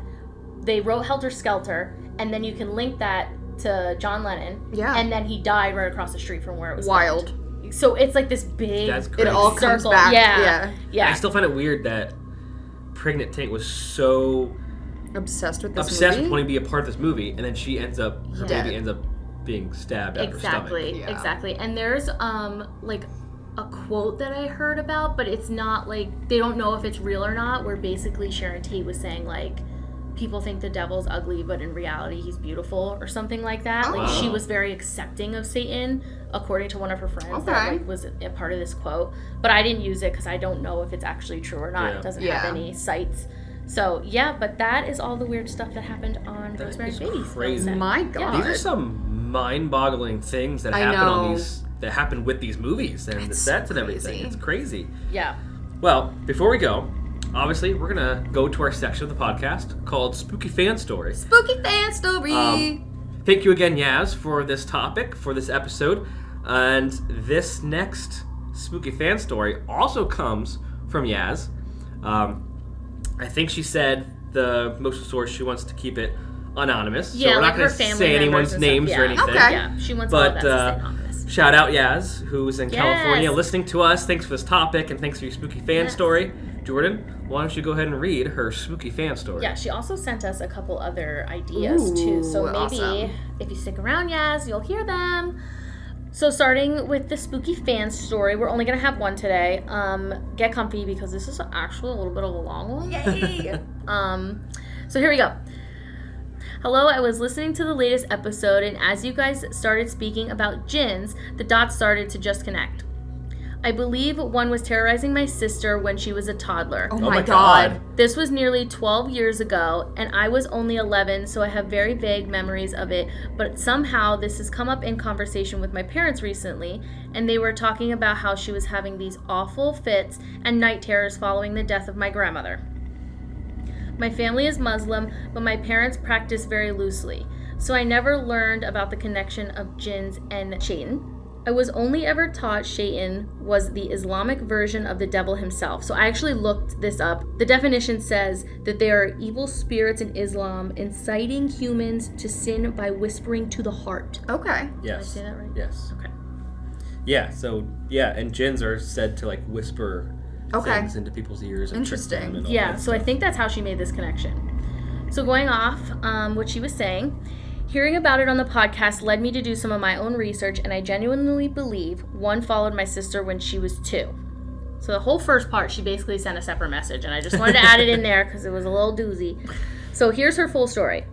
they wrote Helter Skelter, and then you can link that to John Lennon. Yeah. And then he died right across the street from where it was filmed. So it's like this big it all comes back. Yeah. I still find it weird that pregnant Tate was so obsessed with this with wanting to be a part of this movie, and then she ends up her baby ends up being stabbed out of her stomach. Exactly. And there's like a quote that I heard about, but it's not like they don't know if it's real or not, where basically Sharon Tate was saying like people think the devil's ugly, but in reality he's beautiful, or something like that. Like she was very accepting of Satan, according to one of her friends that like was a part of this quote. But I didn't use it because I don't know if it's actually true or not. It doesn't have any sites. So but that is all the weird stuff that happened on Rosemary's Baby. Crazy. My God, these are some mind-boggling things that happen on these that happen with these movies and the sets and everything. It's crazy. Yeah. Well, before we go, obviously we're gonna go to our section of the podcast called Spooky Fan Story. Spooky Fan Story. Thank you again, Yaz, for this topic, for this episode, and this next Spooky Fan Story also comes from Yaz. I think she said the most source she wants to keep it anonymous. Yeah, so we're like not going to say anyone's names or anything. Okay. Yeah, she wants all of that to stay anonymous. Shout out Yaz, who's in California, listening to us. Thanks for this topic, and thanks for your spooky fan story. Jordan, why don't you go ahead and read her spooky fan story? Yeah, she also sent us a couple other ideas too. So maybe if you stick around, Yaz, you'll hear them. So starting with the spooky fan story, we're only going to have one today. Get comfy because this is actually a little bit of a long one. Yay! So here we go. Hello, I was listening to the latest episode, and as you guys started speaking about jinns, the dots started to just connect. I believe one was terrorizing my sister when she was a toddler. Oh my God. This was nearly 12 years ago, and I was only 11, so I have very vague memories of it, but somehow this has come up in conversation with my parents recently, and they were talking about how she was having these awful fits and night terrors following the death of my grandmother. My family is Muslim, but my parents practice very loosely, so I never learned about the connection of jinns and shaitan. I was only ever taught shaitan was the Islamic version of the devil himself. So I actually looked this up. The definition says that they are evil spirits in Islam inciting humans to sin by whispering to the heart. Okay. Yes. Did I say that right? Yes. Okay. Yeah, so, and jinns are said to, like, whisper things into people's ears. And interesting. And all yeah, that so stuff. I think that's how she made this connection. So going off what she was saying, hearing about it on the podcast led me to do some of my own research, and I genuinely believe one followed my sister when she was 2. So the whole first part, she basically sent a separate message, and I just wanted to add it in there because it was a little doozy. So here's her full story.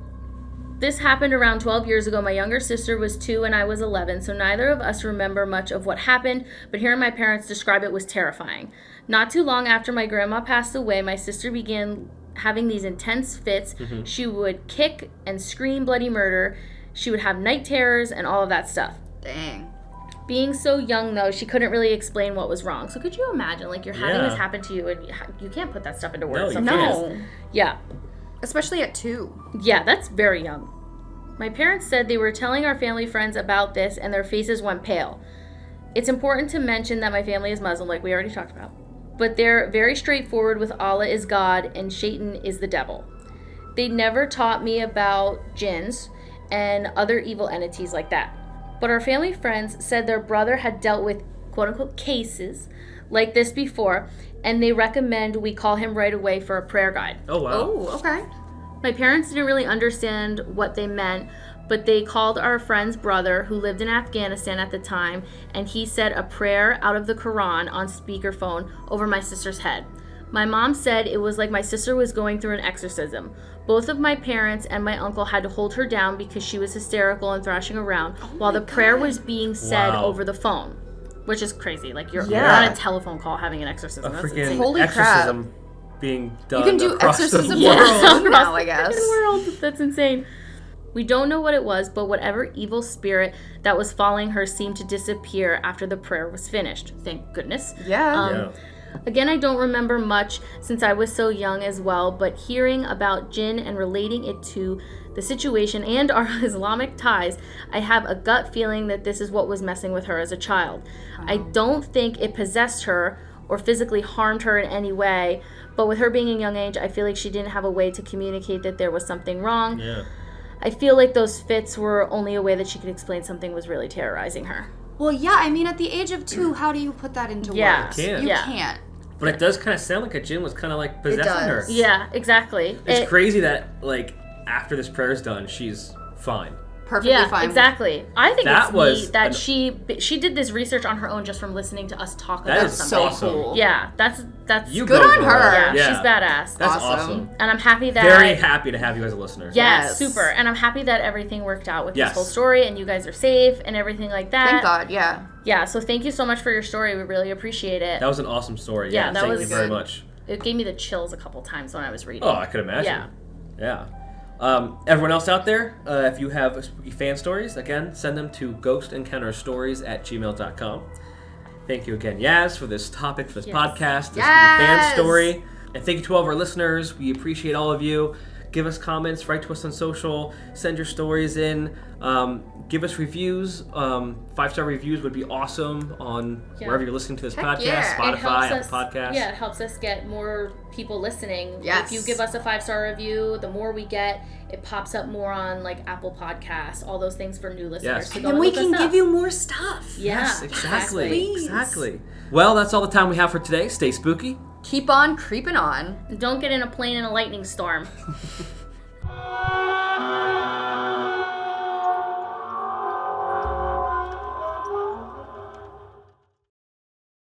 This happened around 12 years ago. My younger sister was 2 and I was 11, so neither of us remember much of what happened, but hearing my parents describe it was terrifying. Not too long after my grandma passed away, my sister began having these intense fits. Mm-hmm. She would kick and scream bloody murder. She would have night terrors and all of that stuff. Dang. Being so young, though, she couldn't really explain what was wrong. So could you imagine, like, you're having this happen to you and you can't put that stuff into words. No. Yeah. Especially at 2. Yeah, that's very young. My parents said they were telling our family friends about this and their faces went pale. It's important to mention that my family is Muslim, like we already talked about. But they're very straightforward with Allah is God and Shaitan is the devil. They never taught me about jinns and other evil entities like that. But our family friends said their brother had dealt with quote-unquote cases like this before, and they recommend we call him right away for a prayer guide. Oh, wow. Oh, okay. My parents didn't really understand what they meant, but they called our friend's brother, who lived in Afghanistan at the time, and he said a prayer out of the Quran on speakerphone over my sister's head. My mom said it was like my sister was going through an exorcism. Both of my parents and my uncle had to hold her down because she was hysterical and thrashing around while the prayer was being said over the phone. Which is crazy. Like, you're on a telephone call having an exorcism. That's insane. Holy exorcism crap. Being done. You can do across exorcism the world. now, I guess. World. That's insane. We don't know what it was, but whatever evil spirit that was following her seemed to disappear after the prayer was finished. Thank goodness. Yeah. Again, I don't remember much since I was so young as well, but hearing about jinn and relating it to the situation and our Islamic ties, I have a gut feeling that this is what was messing with her as a child. I don't think it possessed her or physically harmed her in any way, but with her being a young age, I feel like she didn't have a way to communicate that there was something wrong. Yeah. I feel like those fits were only a way that she could explain something was really terrorizing her. Well, yeah, I mean, at the age of 2, how do you put that into words? You can't. But it does kind of sound like a jinn was kind of like possessing her. Yeah, exactly. It's crazy that, like, after this prayer is done, she's fine. Perfectly fine. Exactly. I think that it's neat that she did this research on her own just from listening to us talk about something. That is so cool. Yeah, that's good on her. Yeah, she's badass. That's awesome. And I'm happy that very happy to have you as a listener. Yes, super. And I'm happy that everything worked out with this whole story and you guys are safe and everything like that. Thank God, yeah. Yeah, so thank you so much for your story. We really appreciate it. That was an awesome story. Yeah, that thank was you very much. It gave me the chills a couple times when I was reading. Oh, I could imagine. Yeah. Everyone else out there, if you have spooky fan stories, again, send them to GhostEncountersStories@gmail.com. Thank you again, Yaz, for this topic, for this podcast, this fan story. And thank you to all of our listeners. We appreciate all of you. Give us comments, write to us on social, send your stories in. Give us reviews. 5-star reviews would be awesome on wherever you're listening to this podcast, Spotify, Apple Podcasts. Yeah, it helps us get more people listening. Yes. If you give us a 5-star review, the more we get, it pops up more on like Apple Podcasts, all those things for new listeners. Yes. So and we can give you more stuff. Yeah, yes, exactly. Please. Exactly. Well, that's all the time we have for today. Stay spooky. Keep on creeping on. Don't get in a plane in a lightning storm.